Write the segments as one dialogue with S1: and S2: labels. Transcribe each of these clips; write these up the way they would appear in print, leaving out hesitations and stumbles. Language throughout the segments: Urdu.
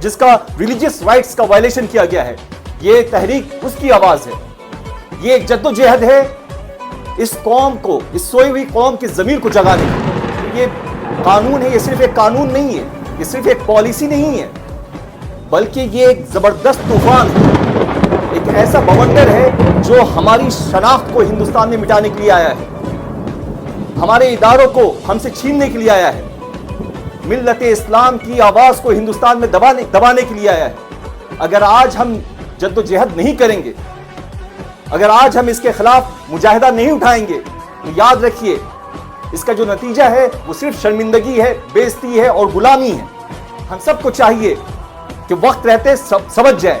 S1: جس کا ریلیجیس رائٹس کا وائلیشن کیا گیا ہے، یہ تحریک اس کی آواز ہے، یہ ایک جد و جہد ہے اس قوم کو، اس سوئی ہوئی قوم کی ضمیر کو جگانے کی۔ یہ قانون ہے، یہ صرف ایک قانون نہیں ہے، یہ صرف ایک پالیسی نہیں ہے، بلکہ یہ ایک زبردست طوفان ہے، ایک ایسا بونڈر ہے جو ہماری شناخت کو ہندوستان میں مٹانے کے لیے آیا ہے، ہمارے اداروں کو ہم سے چھیننے کے لیے آیا ہے، ملت اسلام کی آواز کو ہندوستان میں دبانے کے لیے آیا ہے۔ اگر آج ہم جد و جہد نہیں کریں گے، اگر آج ہم اس کے خلاف مجاہدہ نہیں اٹھائیں گے، تو یاد رکھیے اس کا جو نتیجہ ہے وہ صرف شرمندگی ہے، بے عزتی ہے اور غلامی ہے۔ ہم سب کو چاہیے کہ وقت رہتے سمجھ جائیں،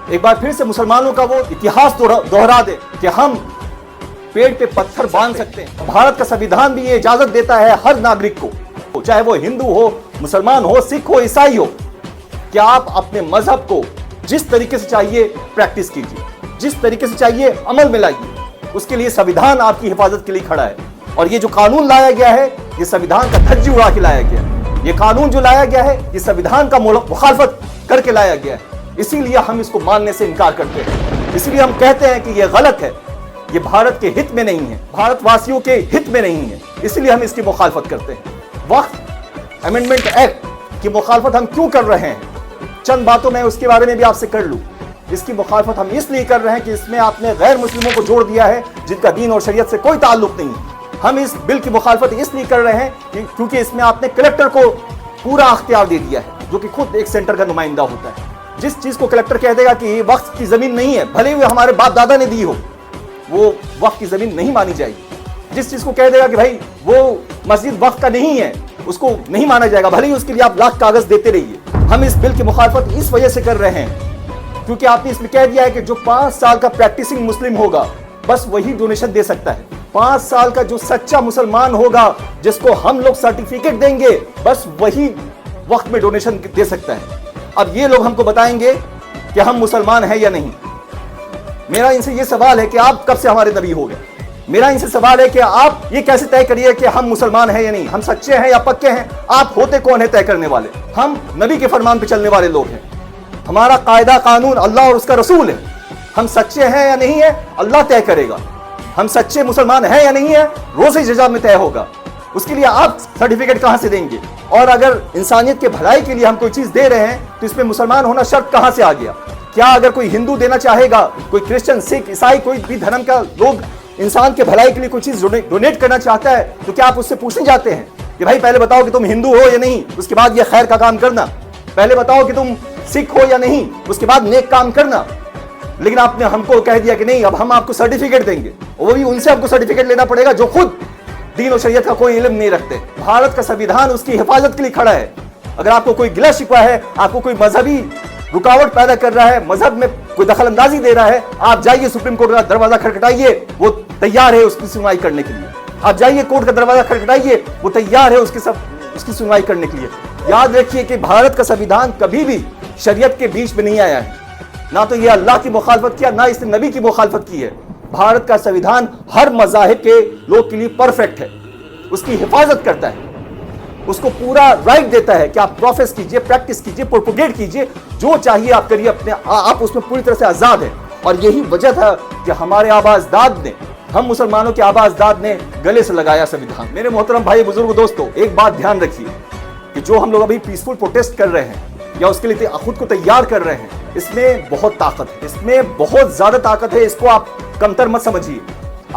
S1: ایک بار پھر سے مسلمانوں کا وہ اتہاس دوہرا دے کہ ہم پیڑ پہ پتھر باندھ سکتے ہیں۔ بھارت کا سنویدھان بھی یہ اجازت دیتا ہے ہر ناگرک کو، چاہے وہ ہندو ہو، مسلمان ہو، سکھ ہو، عیسائی ہو، کہ آپ اپنے مذہب کو جس طریقے سے چاہیے پریکٹس کیجیے، جس طریقے سے چاہیے عمل میں لائیے۔ اس کے لیے سنویدھان آپ کی حفاظت کے لیے کھڑا ہے، اور یہ جو قانون لایا گیا ہے یہ سنویدھان کا دھجی اڑا کے لایا گیا ہے۔ یہ قانون جو لایا گیا ہے یہ سنویدھان کا مخالفت کر کے لایا گیا ہے، اسی لیے ہم اس کو ماننے سے انکار کرتے ہیں، اسی لیے ہم کہتے ہیں کہ یہ غلط ہے، یہ بھارت کے ہت میں نہیں ہے، بھارت واسیوں کے ہت میں نہیں ہے، اسی لیے ہم اس کی مخالفت کرتے ہیں۔ وقت امینڈمنٹ ایکٹ کی مخالفت ہم کیوں کر رہے ہیں؟ چند باتوں میں اس کے بارے میں بھی آپ سے کر لوں۔ اس کی مخالفت ہم اس لیے کر رہے ہیں کہ اس میں آپ نے غیر مسلموں کو جوڑ دیا ہے جن کا دین اور شریعت سے کوئی تعلق نہیں ہے۔ ہم اس بل کی مخالفت اس لیے کر رہے ہیں کیونکہ اس میں آپ نے کلیکٹر کو پورا اختیار دے دیا ہے، جو کہ خود ایک سینٹر کا نمائندہ ہوتا ہے۔ جس چیز کو کلیکٹر کہہ دے گا کہ یہ وقف کی زمین نہیں ہے، بھلے ہی ہمارے باپ دادا نے دی ہو، وہ وقف کی زمین نہیں مانی جائے گی۔ جس چیز کو کہہ دے گا کہ بھائی وہ مسجد وقف کا نہیں ہے، اس کو نہیں مانا جائے گا، بھلے ہی اس کے لیے آپ لاکھ کاغذ دیتے رہیے۔ ہم اس بل کی مخالفت اس وجہ سے کر رہے ہیں کیونکہ آپ نے اس میں کہہ دیا ہے کہ جو 5 سال کا پریکٹسنگ مسلم ہوگا بس وہی ڈونیشن دے سکتا ہے۔ 5 سال کا جو سچا مسلمان ہوگا جس کو ہم لوگ سرٹیفکیٹ دیں گے بس وہی وقت میں ڈونیشن دے سکتا ہے۔ اب یہ لوگ ہم کو بتائیں گے کہ ہم مسلمان ہیں یا نہیں۔ میرا ان سے یہ سوال ہے کہ آپ کب سے ہمارے نبی ہو گئے؟ میرا ان سے سوال ہے کہ آپ یہ کیسے طے کریے کہ ہم مسلمان ہیں یا نہیں، ہم سچے ہیں یا پکے ہیں؟ آپ ہوتے کون ہیں طے کرنے والے؟ ہم نبی کے فرمان پہ چلنے والے لوگ ہیں، ہمارا قاعدہ قانون اللہ اور اس کا رسول ہے۔ ہم سچے ہیں یا نہیں ہیں اللہ طے کرے گا، ہم سچے مسلمان ہیں یا نہیں ہیں روز حجاب میں طے ہوگا۔ اس کے لیے آپ سرٹیفکیٹ کہاں سے دیں گے؟ اور اگر انسانیت کے بھلائی کے لیے ہم کوئی چیز دے رہے ہیں تو اس میں مسلمان ہونا شرط کہاں سے آ گیا؟ کیا اگر کوئی ہندو دینا چاہے گا، کوئی کرسچن، سکھ، عیسائی، کوئی بھی دھرم کا لوگ انسان کے بھلائی کے لیے کوئی چیز ڈونیٹ کرنا چاہتا ہے تو کیا آپ اس سے پوچھنے جاتے ہیں کہ بھائی پہلے بتاؤ کہ تم ہندو ہو یا نہیں، اس کے بعد یہ خیر کا کام کرنا؟ پہلے بتاؤ کہ تم سکھ ہو یا نہیں، اس کے بعد نیک کام کرنا؟ لیکن آپ نے ہم کو کہہ دیا کہ نہیں، اب ہم آپ کو سرٹیفکیٹ دیں گے، وہ بھی ان سے آپ کو سرٹیفکیٹ لینا پڑے گا جو خود دین اور شریعت کا کوئی علم نہیں رکھتے۔ بھارت کا سنویدھان اس کی حفاظت کے لیے کھڑا ہے۔ اگر آپ کو کوئی گلہ شکوہ ہے، آپ کو کوئی مذہبی رکاوٹ پیدا کر رہا ہے، مذہب میں کوئی دخل اندازی دے رہا ہے، آپ جائیے سپریم کورٹ کا دروازہ کھٹکھٹائیے، وہ تیار ہے اس کی سنوائی کرنے کے لیے۔ آپ جائیے کورٹ کا دروازہ کھٹکھٹائیے، وہ تیار ہے اس کی سنوائی کرنے کے لیے۔ یاد رکھیے کہ بھارت کا سنویدھان کبھی بھی شریعت کے بیچ میں نہیں آیا ہے، نہ تو یہ اللہ کی مخالفت کیا، نہ اس نے نبی کی مخالفت کی ہے۔ بھارت کا سنویدھان ہر مذاہب کے لوگ کے لیے پرفیکٹ ہے، اس کی حفاظت کرتا ہے، اس کو پورا رائٹ دیتا ہے کہ آپ پروفیس کیجئے، پریکٹس کیجئے، پروپوگیٹ کیجئے، جو چاہیے آپ کریے، اپنے آپ اس میں پوری طرح سے آزاد ہے۔ اور یہی وجہ تھا کہ ہمارے آبا اجداد نے، ہم مسلمانوں کے آبا اجداد نے گلے سے لگایا سنویدھان۔ میرے محترم بھائی، بزرگ، دوستو، ایک بات دھیان رکھیے کہ جو ہم لوگ ابھی پیسفل پروٹیسٹ کر رہے ہیں یا اس کے لیے خود کو تیار کر رہے ہیں، اس میں بہت طاقت ہے، اس میں بہت زیادہ طاقت ہے، اس کو آپ کمتر مت سمجھیے۔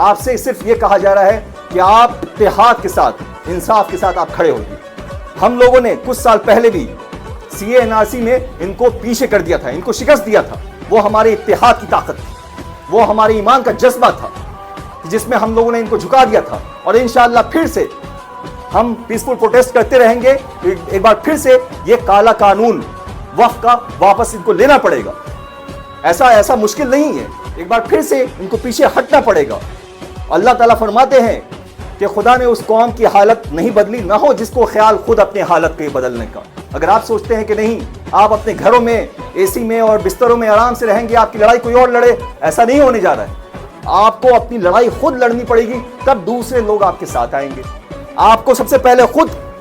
S1: آپ سے صرف یہ کہا جا رہا ہے کہ آپ اتحاد کے ساتھ، انصاف کے ساتھ آپ کھڑے ہوئیے۔ ہم لوگوں نے کچھ سال پہلے بھی سی اے این آر سی میں ان کو پیچھے کر دیا تھا، ان کو شکست دیا تھا۔ وہ ہمارے اتحاد کی طاقت تھی، وہ ہمارے ایمان کا جذبہ تھا جس میں ہم لوگوں نے ان کو جھکا دیا تھا۔ اور انشاءاللہ پھر سے ہم پیسفل پروٹیسٹ کرتے رہیں گے۔ ایک بار پھر سے یہ کالا قانون وقف کا واپس ان کو لینا پڑے گا، ایسا مشکل نہیں ہے، ایک بار پھر سے ان کو پیچھے ہٹنا پڑے گا۔ اللہ تعالیٰ فرماتے ہیں کہ خدا نے اس قوم کی حالت نہیں بدلی، نہ ہو جس کو خیال خود اپنے حالت کے بدلنے کا۔ اگر آپ سوچتے ہیں کہ نہیں، آپ اپنے گھروں میں اے سی میں اور بستروں میں آرام سے رہیں گے، آپ کی لڑائی کوئی اور لڑے، ایسا نہیں ہونے جا رہا ہے۔ آپ کو اپنی لڑائی خود لڑنی پڑے گی، تب دوسرے لوگ آپ کے ساتھ آئیں گے۔ آپ کو سب سے پہلے خود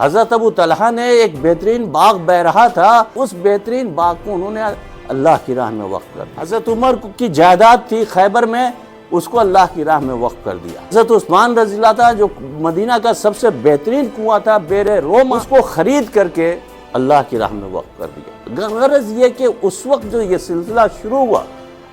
S2: حضرت ابو طلحہ نے ایک بہترین باغ بہ رہا تھا، اس بہترین باغ کو انہوں نے اللہ کی راہ میں وقف کر دیا۔ حضرت عمر کی جائیداد تھی خیبر میں، اس کو اللہ کی راہ میں وقف کر دیا۔ حضرت عثمان رضی اللہ تھا جو مدینہ کا سب سے بہترین کنواں تھا بیر روم، اس کو خرید کر کے اللہ کی راہ میں وقف کر دیا۔ غرض یہ کہ اس وقت جو یہ سلسلہ شروع ہوا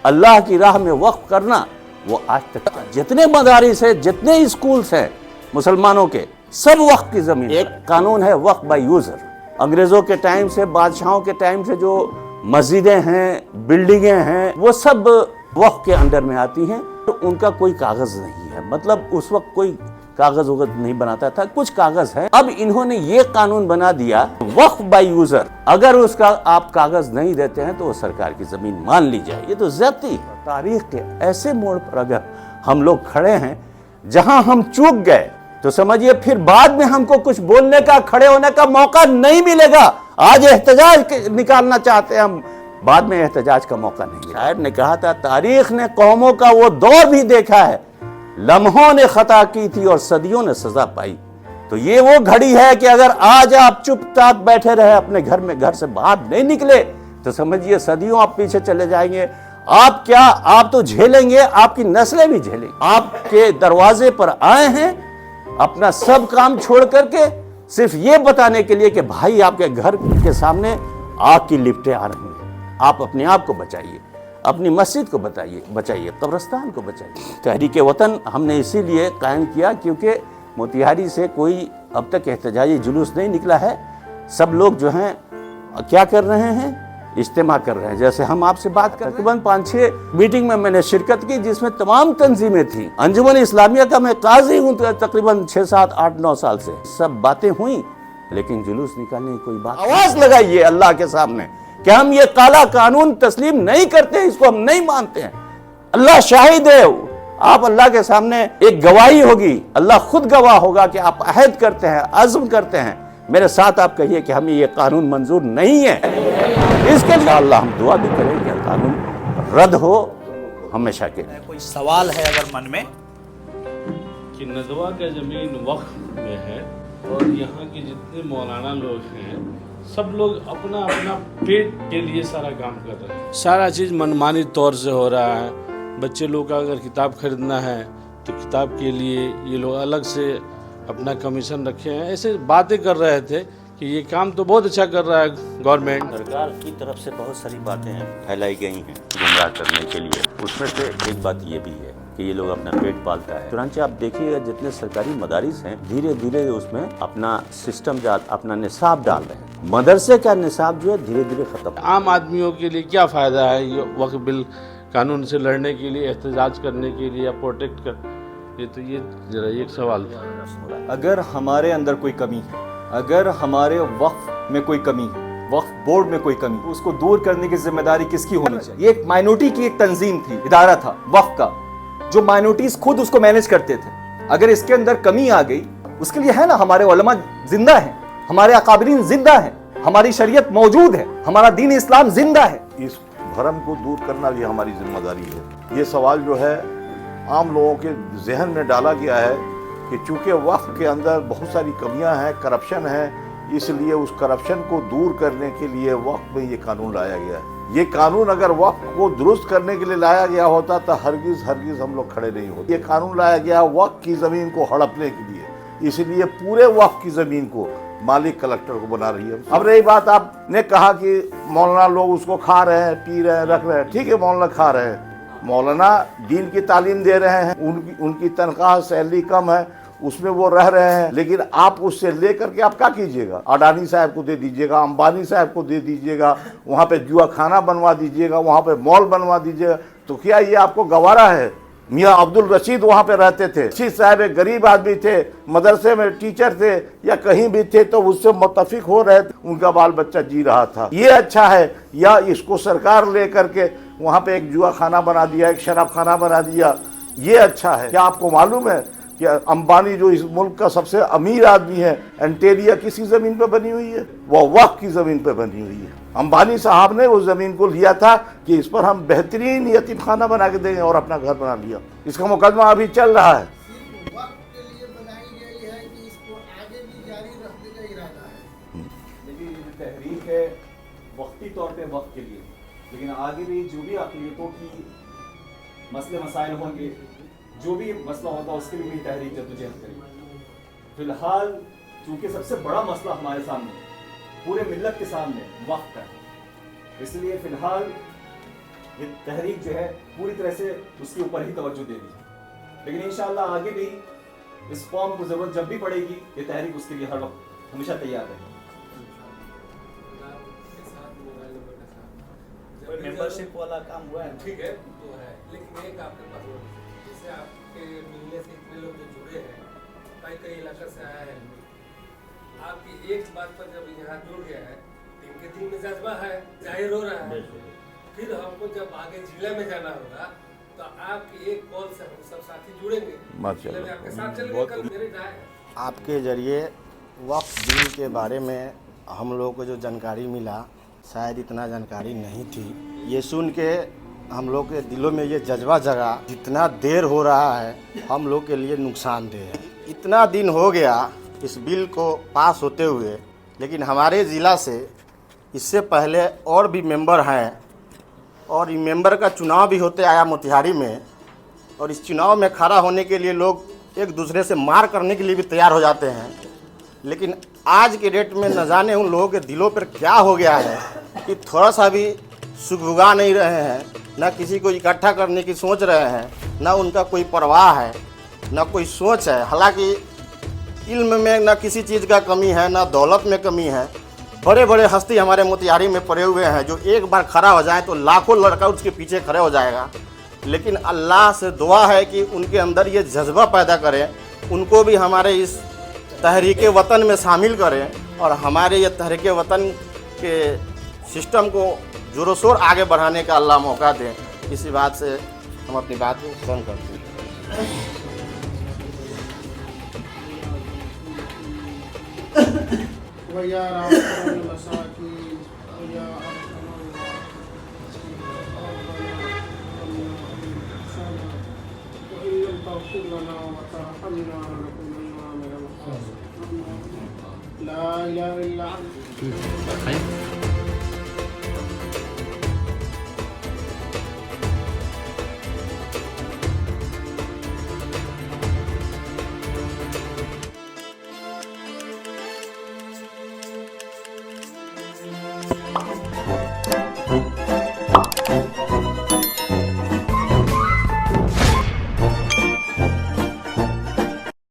S2: اللہ کی راہ میں وقف کرنا، وہ آج تک جتنے مدارس ہیں، جتنے اسکولز ہیں مسلمانوں کے، سب وقف کی زمین۔ ایک قانون ہے وقف بائی یوزر۔ انگریزوں کے ٹائم سے، بادشاہوں کے ٹائم سے جو مسجدیں ہیں، بلڈنگیں ہیں، وہ سب وقف کے انڈر میں آتی ہیں۔ تو ان کا کوئی کاغذ نہیں ہے، مطلب اس وقت کوئی کاغذ وغیرہ نہیں بناتا تھا، کچھ کاغذ ہے۔ اب انہوں نے یہ قانون بنا دیا وقف بائی یوزر، اگر اس کا آپ کاغذ نہیں دیتے ہیں تو وہ سرکار کی زمین مان لی جائے۔ یہ تو زیادتی ہے۔ تاریخ کے ایسے موڑ پر اگر ہم لوگ کھڑے ہیں جہاں ہم چوک گئے تو سمجھیے پھر بعد میں ہم کو کچھ بولنے کا، کھڑے ہونے کا موقع نہیں ملے گا۔ آج احتجاج نکالنا چاہتے ہیں ہم، بعد میں احتجاج کا موقع نہیں ملے۔ شاعر نے کہا تھا تاریخ نے قوموں کا وہ دور بھی دیکھا ہے، لمحوں نے خطا کی تھی اور صدیوں نے سزا پائی۔ تو یہ وہ گھڑی ہے کہ اگر آج آپ چپ چاپ بیٹھے رہے اپنے گھر میں، گھر سے باہر نہیں نکلے، تو سمجھیے صدیوں آپ پیچھے چلے جائیں گے۔ آپ کیا، آپ تو جھیلیں گے، آپ کی نسلیں بھی جھیلیں گی۔ آپ کے دروازے پر آئے ہیں اپنا سب کام چھوڑ کر کے، صرف یہ بتانے کے لیے کہ بھائی آپ کے گھر کے سامنے آگ کی لپٹیں آ رہی ہیں، آپ اپنے آپ کو بچائیے، اپنی مسجد کو بچائیے، قبرستان کو بچائیے۔ تحریک وطن ہم نے اسی لیے قائم کیا کیونکہ موتیہاری سے کوئی اب تک احتجاجی جلوس نہیں نکلا ہے۔ سب لوگ جو ہیں کیا کر رہے ہیں، اجتماع کر رہے ہیں۔ جیسے ہم آپ سے بات کر تقریباً 5-6 میٹنگ میں نے شرکت کی جس میں تمام تنظیمیں تھیں۔ انجمن اسلامیہ کا میں قاضی ہوں تقریباً 6, 7, 8, 9 سال سے۔ سب باتیں ہوئیں لیکن جلوس نکالنے کی کوئی بات۔ آواز لگائیے اللہ کے سامنے کہ ہم یہ کالا قانون تسلیم نہیں کرتے، اس کو ہم نہیں مانتے ہیں۔ اللہ شاہد ہے، آپ اللہ کے سامنے ایک گواہی ہوگی، اللہ خود گواہ ہوگا کہ آپ عہد کرتے ہیں، عزم کرتے ہیں۔ میرے ساتھ آپ کہیے کہ ہمیں یہ قانون منظور نہیں ہے۔ اس کے لیے اللہ ہم دعا بھی کریں کہ قانون رد ہو ہمیشہ کے لیے۔
S3: کوئی سوال ہے اگر من میں؟
S4: کہ ندوہ کا زمین وقف میں ہے اور یہاں کے جتنے مولانا لوگ ہیں سب لوگ اپنا اپنا پیٹ کے لیے سارا کام کر رہے ہیں، سارا چیز منمانی طور سے ہو رہا ہے۔ بچے لوگ کا اگر کتاب خریدنا ہے تو کتاب کے لیے یہ لوگ الگ سے اپنا کمیشن رکھے ہیں۔ ایسے باتیں کر رہے تھے کہ یہ کام تو بہت اچھا کر رہا ہے گورنمنٹ۔
S2: سرکار کی طرف سے بہت ساری باتیں پھیلائی گئی ہیں گمراہ کرنے کے لیے، اس میں سے ایک بات یہ بھی ہے کہ یہ لوگ اپنا پیٹ پالتا ہے۔ چنانچہ آپ دیکھیے گا جتنے سرکاری مدارس ہیں دھیرے دھیرے اس میں اپنا سسٹم اپنا نصاب ڈال رہے ہیں۔ مدرسے کا نصاب جو ہے دھیرے دھیرے ختم۔
S4: عام آدمیوں کے لیے کیا فائدہ ہے یہ وقف بل قانون سے لڑنے کے لیے، احتجاج کرنے کے لیے یا پروٹیکٹ کر، یہ تو یہ ذرا ایک سوال تھا۔
S1: اگر ہمارے اندر کوئی کمی ہے، اگر ہمارے وقف میں کوئی کمی ہے، وقف بورڈ میں کوئی کمی، اس کو دور کرنے کی ذمہ داری کس کی ہونی چاہیے؟ یہ ایک مائنورٹی کی ایک تنظیم تھی، ادارہ تھا وقف کا، جو مائنورٹیز خود اس کو مینج کرتے تھے۔ اگر اس کے اندر کمی آ گئی، اس کے لیے ہے نا ہمارے علماء زندہ ہیں، ہمارے اکابرین زندہ ہیں، ہماری شریعت موجود ہے، ہمارا دین اسلام زندہ ہے۔
S5: اس بھرم کو دور کرنا بھی ہماری ذمہ داری ہے۔ یہ سوال جو ہے عام لوگوں کے ذہن میں ڈالا گیا ہے کہ چونکہ وقف کے اندر بہت ساری کمیاں ہیں، کرپشن ہے، اس لیے اس کرپشن کو دور کرنے کے لیے وقف میں یہ قانون لایا گیا ہے۔ یہ قانون اگر وقف کو درست کرنے کے لیے لایا گیا ہوتا تو ہرگز ہم لوگ کھڑے نہیں ہوتے۔ یہ قانون لایا گیا وقف کی زمین کو ہڑپنے کے لیے، اس لیے پورے وقف کی زمین کو مالک کلکٹر کو بنا رہی ہے۔ اب رہی بات، آپ نے کہا کہ مولانا لوگ اس کو کھا رہے ہیں، پی رہے ہیں، رکھ رہے ہیں، ٹھیک ہے مولانا کھا رہے ہیں، مولانا دین کی تعلیم دے رہے ہیں، ان کی تنخواہ سیلری کم ہے، اس میں وہ رہ رہے ہیں، لیکن آپ اس سے لے کر کے آپ کیا کیجئے گا؟ اڈانی صاحب کو دے دیجئے گا، امبانی صاحب کو دے دیجئے گا، وہاں پہ جوا خانہ بنوا دیجئے گا، وہاں پہ مال بنوا دیجئے گا، تو کیا یہ آپ کو گوارا ہے؟ میاں عبد الرشید وہاں پہ رہتے تھے، رشید صاحب ایک غریب آدمی تھے، مدرسے میں ٹیچر تھے یا کہیں بھی تھے، تو اس سے متفق ہو رہے تھے، ان کا بال بچہ جی رہا تھا۔ یہ اچھا ہے یا اس کو سرکار لے کر کے وہاں پہ ایک جوا خانہ بنا دیا، ایک شراب خانہ بنا دیا، یہ اچھا ہے؟ کیا آپ کو معلوم ہے کہ امبانی جو اس ملک کا سب سے امیر آدمی ہے، انٹیریا کسی زمین پہ بنی ہوئی ہے؟ وہ وقف کی زمین پہ بنی ہوئی ہے۔ امبانی صاحب نے اس زمین کو لیا تھا کہ اس پر ہم بہترین یتیم خانہ بنا کے دیں گے، اور اپنا گھر بنا لیا۔ اس کا مقدمہ ابھی چل رہا ہے۔
S1: طور پہ وقت کے لیے، لیکن آگے بھی جو بھی اقلیتوں کی مسئلے مسائل ہوں گے، جو بھی مسئلہ ہوگا اس کے لیے بھی تحریک جدوجہد کرے گی۔ فی الحال چونکہ سب سے بڑا مسئلہ ہمارے سامنے پورے ملت کے سامنے وقت ہے، اس لیے فی الحال یہ تحریک جو ہے پوری طرح سے اس کے اوپر ہی توجہ دے دی، لیکن انشاءاللہ آگے بھی اس قوم کو ضرورت جب بھی پڑے گی یہ تحریک اس کے لیے ہر وقت ہمیشہ تیار رہے گی۔
S3: ممبرشپ والا کام ہوا ہے؟
S6: ٹھیک ہے تو ہے، لیکن ایک آپ کے پاس جیسے آپ کے ملنے سے اتنے لوگ جو جڑے ہیں، کئی علاقے سے آیا ہے، آپ کی ایک بات پر جب یہاں جڑ گیا ہے، ان کے دل میں جذبہ ہے، ظاہر ہو رہا ہے، پھر ہم کو جب آگے ضلع میں جانا ہوگا تو آپ کی ایک کال سے ہم سب ساتھی جڑیں گے، ضلع میں آپ کے ساتھ چلیں گے، کل میری رائے ہے۔
S7: آپ کے ذریعے وقف بل کے بارے میں ہم لوگوں کو جو جانکاری ملا، شاید اتنا جانکاری نہیں تھی، یہ سن کے ہم لوگ کے دلوں میں یہ جذبہ جگا، جتنا دیر ہو رہا ہے ہم لوگ کے لیے نقصان دہ ہے۔ اتنا دن ہو گیا اس بل کو پاس ہوتے ہوئے، لیکن ہمارے ضلع سے اس سے پہلے اور بھی ممبر ہیں، اور یہ ممبر کا چناؤ بھی ہوتے آیا موتیہاری میں، اور اس چناؤ میں کھڑا ہونے کے لیے لوگ ایک دوسرے سے مار کرنے کے لیے بھی تیار ہو جاتے ہیں، لیکن آج کے ڈیٹ میں نہ جانے ان لوگوں کے دلوں پر کیا ہو گیا ہے کہ تھوڑا سا بھی سگبگا نہیں رہے ہیں، نہ کسی کو اکٹھا کرنے کی سوچ رہے ہیں، نہ ان کا کوئی پرواہ ہے، نہ کوئی سوچ ہے۔ حالانکہ علم میں نہ کسی چیز کا کمی ہے، نہ دولت میں کمی ہے۔ بڑے بڑے ہستی ہمارے موتیہاری میں پڑے ہوئے ہیں جو ایک بار کھڑا ہو جائیں تو لاکھوں لڑکا اس کے پیچھے کھڑے ہو جائے گا، لیکن اللہ سے دعا ہے کہ ان کے اندر یہ جذبہ پیدا کریں، ان کو بھی ہمارے اس تحریک وطن میں شامل کریں، اور ہمارے یہ تحریک وطن کے سسٹم کو زور و شور آگے بڑھانے کا اللہ موقع دیں۔ اسی بات سے ہم اپنی بات کو ختم کرتے ہیں۔
S8: وَيَا رَحْمَةَ الْمَسَاكِينِ وَيَا أَرْحَمَ وَإِن لَّمْ تَغْفِرْ لَنَا وَتَرْحَمْنَا لَنَكُونَنَّ مِنَ الْخَاسِرِينَ لا إله إلا أنت